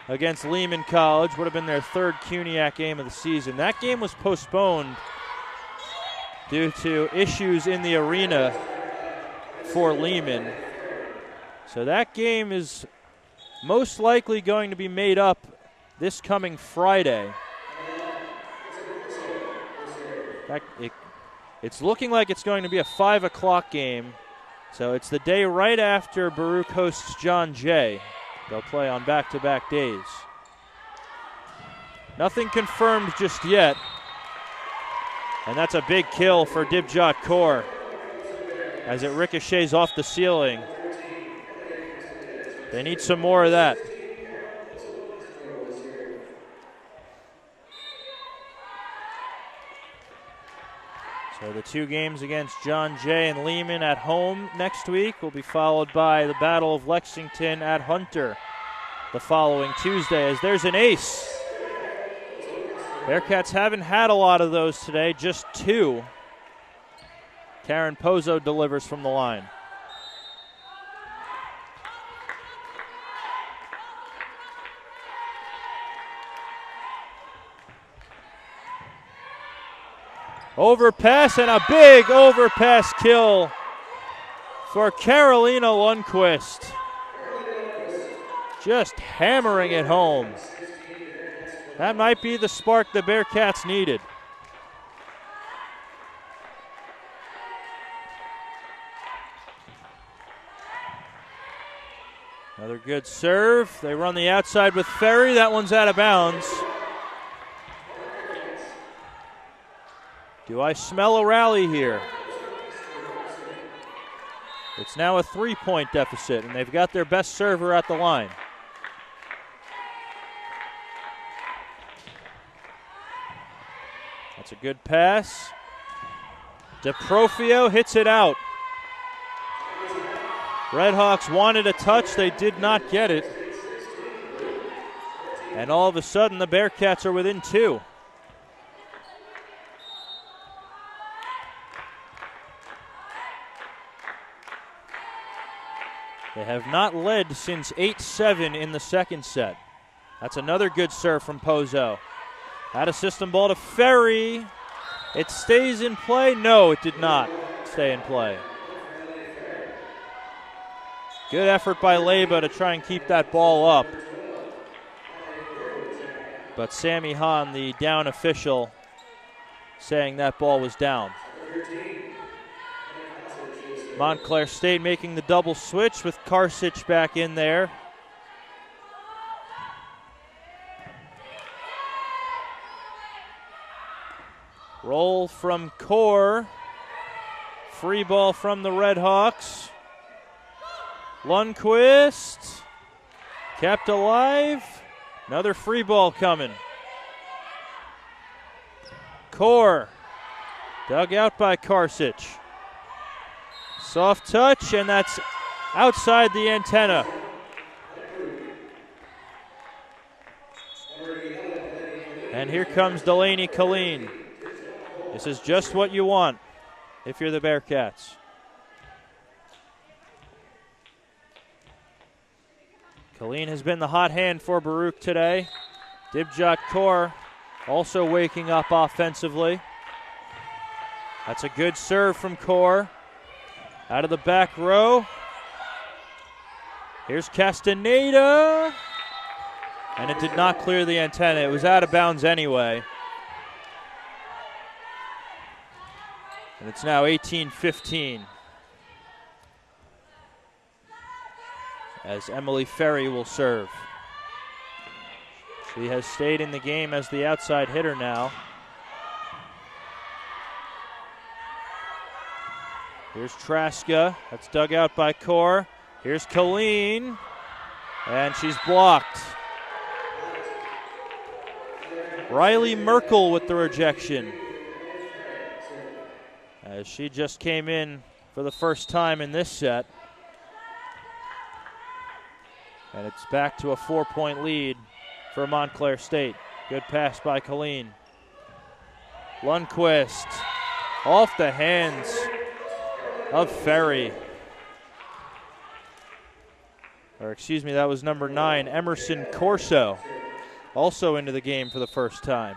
A: against Lehman College. Would have been their third CUNYAC game of the season. That game was postponed due to issues in the arena for Lehman. So that game is most likely going to be made up this coming Friday. In fact, it's looking like it's going to be a 5 o'clock game. So it's the day right after Baruch hosts John Jay. They'll play on back-to-back days. Nothing confirmed just yet. And that's a big kill for Dibjot Kaur as it ricochets off the ceiling. They need some more of that. So the two games against John Jay and Lehman at home next week will be followed by the Battle of Lexington at Hunter the following Tuesday, as there's an ace. Bearcats haven't had a lot of those today, just two. Karen Pozo delivers from the line. Overpass, and a big overpass kill for Karolina Lundqvist. Just hammering it home. That might be the spark the Bearcats needed. Another good serve. They run the outside with Ferry. That one's out of bounds. Do I smell a rally here? It's now a 3-point deficit, and they've got their best server at the line. That's a good pass. DeProfio hits it out. Redhawks wanted a touch. They did not get it. And all of a sudden, the Bearcats are within 2. They have not led since 8-7 in the second set. That's another good serve from Pozo. Had a system ball to Ferry. It stays in play. No, it did not stay in play. Good effort by Leba to try and keep that ball up. But Sammy Hahn, the down official, saying that ball was down. Montclair State making the double switch with Karsic back in there. Roll from Kaur. Free ball from the Redhawks. Lundqvist kept alive. Another free ball coming. Kaur dug out by Karsic. Soft touch, and that's outside the antenna. And here comes Delaney Killeen. This is just what you want if you're the Bearcats. Killeen has been the hot hand for Baruch today. Dibjot Kaur also waking up offensively. That's a good serve from Kaur. Out of the back row. Here's Castaneda. And it did not clear the antenna. It was out of bounds anyway. And it's now 18-15. As Emily Ferry will serve. She has stayed in the game as the outside hitter now. Here's Traska. That's dug out by Kaur. Here's Killeen. And she's blocked. Riley Merkel with the rejection. As she just came in for the first time in this set. And it's back to a 4-point lead for Montclair State. Good pass by Killeen. Lundqvist off the hands of Ferry. Or excuse me, that was number 9, Emerson Corso, also into the game for the first time.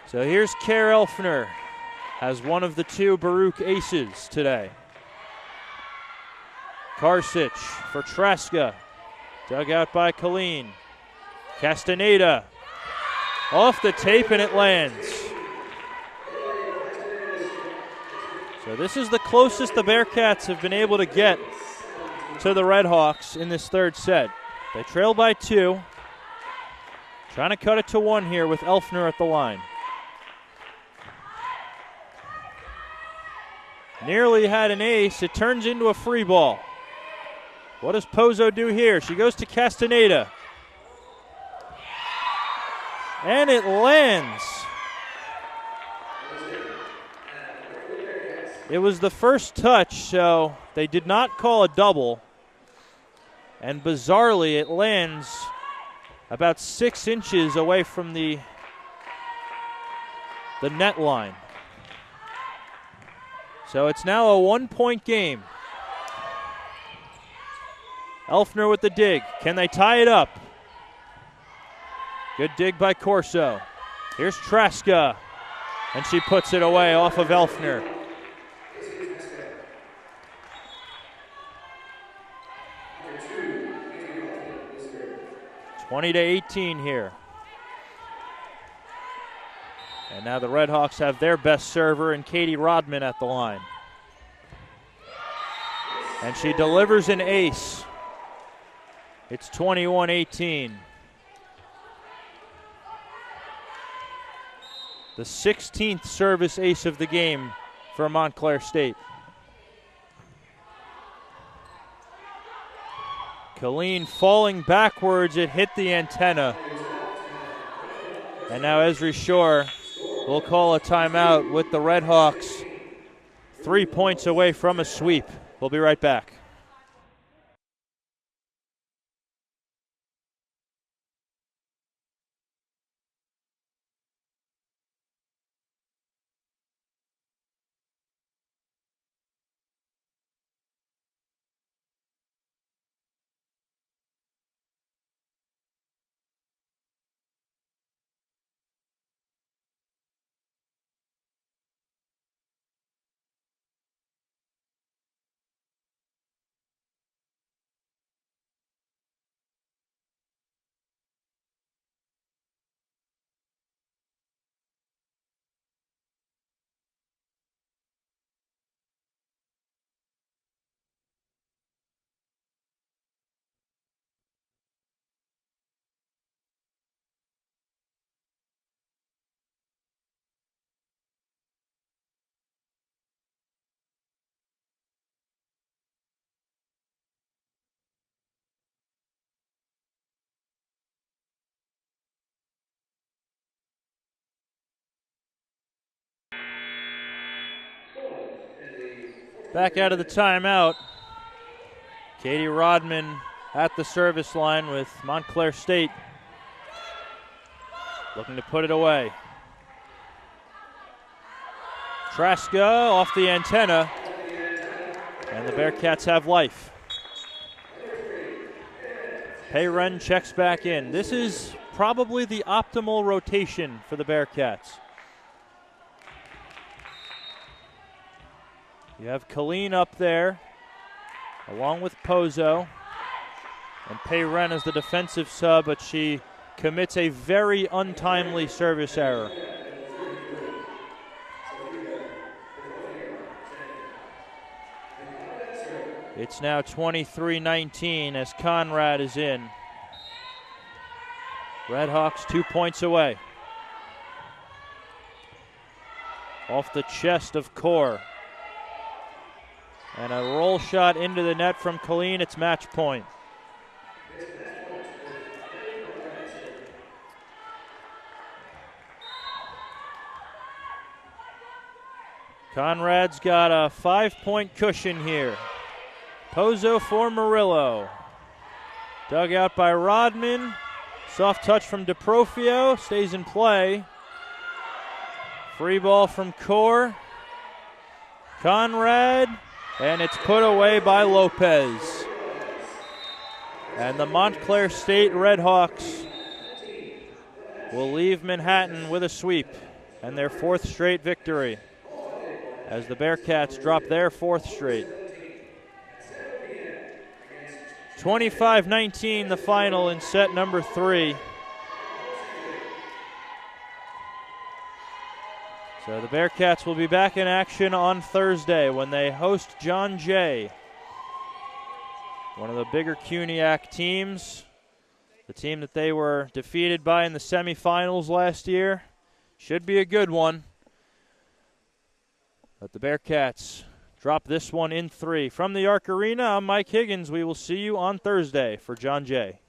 A: So here's Kaur Elfner, has one of the 2 Baruch aces today. Karsic for Traska, dug out by Killeen. Castaneda, off the tape and it lands. So this is the closest the Bearcats have been able to get to the Redhawks in this third set. They trail by 2. Trying to cut it to 1 here with Elfner at the line. Nearly had an ace. It turns into a free ball. What does Pozo do here? She goes to Castaneda. And it lands. It was the first touch, so they did not call a double. And bizarrely, it lands about 6 inches away from the net line. So it's now a 1-point game. Elfner with the dig. Can they tie it up? Good dig by Corso. Here's Traska, and she puts it away off of Elfner. 20-18 here. And now the Redhawks have their best server in Katie Rodman at the line. And she delivers an ace. It's 21-18. The 16th service ace of the game for Montclair State. Killeen falling backwards, it hit the antenna. And now Esri Shore will call a timeout with the Redhawks 3 points away from a sweep. We'll be right back. Back out of the timeout. Katie Rodman at the service line with Montclair State looking to put it away. Traska off the antenna, and the Bearcats have life. Payren checks back in. This is probably the optimal rotation for the Bearcats. You have Killeen up there, along with Pozo. And Payren is the defensive sub, but she commits a very untimely service error. It's now 23-19 as Conrad is in. Redhawks 2 points away. Off the chest of Kaur. And a roll shot into the net from Killeen. It's match point. Conrad's got a 5-point cushion here. Pozo for Murillo. Dug out by Rodman. Soft touch from DeProfio. Stays in play. Free ball from Kaur. Conrad. And it's put away by Lopez. And the Montclair State Redhawks will leave Manhattan with a sweep and their 4th straight victory as the Bearcats drop their 4th straight. 25-19 the final in set number 3. So the Bearcats will be back in action on Thursday when they host John Jay, one of the bigger CUNYAC teams, the team that they were defeated by in the semifinals last year. Should be a good one. But the Bearcats drop this one in 3. From the Arc Arena, I'm Mike Higgins. We will see you on Thursday for John Jay.